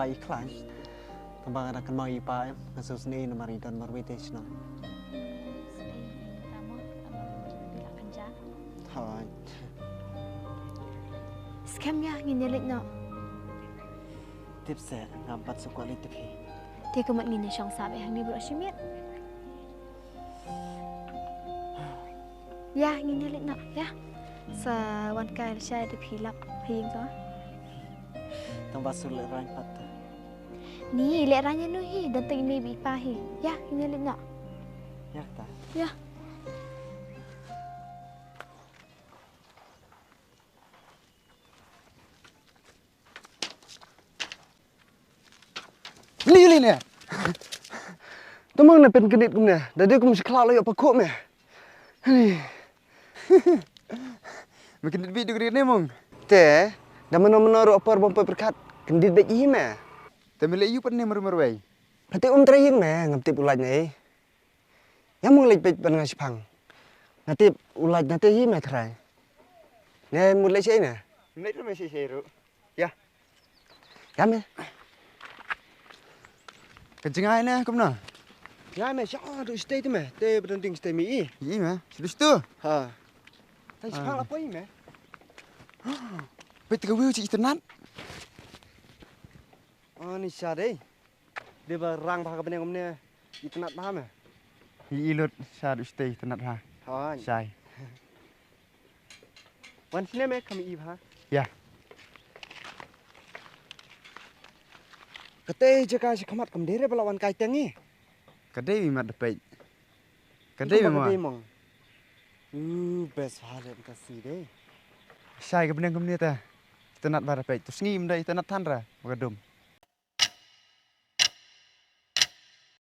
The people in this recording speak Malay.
baik kelas. Tambah ada kan mau ipa em, kasus ni Namar dan marwites no. Hai. Scamnya nginyelik no. Tips saya ngampat sekualitif. Dia kemat ngin syong sabe hang ni bro shimit. Ya nginyelik no ya. Sa wan kai shay de philap hing so. Tambah sulit rang pat. Ni lek ranya nu hi dan teng ni bi pa hi. Ya nginyelik no. Ya ta. Ya. Li nè. Tao mong là bên cái điện cũng nè, để đây cũng sẽ khlao lại ở bậc cốt mẹ. Mày cái video cái này mong. Tè, dah mana-mana apa bumpai berkat kendit dek ini mẹ. Tapi lek you pernah meru-meru bay. Berarti terakhir mẹ ngamtip ulat ni. Yang mong lek ban ngasih pang. Nanti ulat nanti hi mẹ try. Nè mulai sih nè. Mulai tu masih seru. Ya. Ya mẹ. Kencing air ni, kau mana? Ya, meh, siapa tu stay tu meh? Teh berhenti stay mi. Iya meh, sudah tu. Ha. Tapi sekarang apa ini meh? Betul kau cik internet? Oh, ni siapa? Dia berang pakai benda kau ni internet paham meh? Iya lut, siapa stay internet ha? Ha. Sai. Wan sini meh kami ibu ha? Ya. Kete jaga si kamat kamdere belawan kaitang ni. Kadai mat dapat. Kadai memang. Best halet kasih deh. Sai ke benda kamni ta. Kita nak dapat. Tu sengim dah kita nak tandra. Magadum.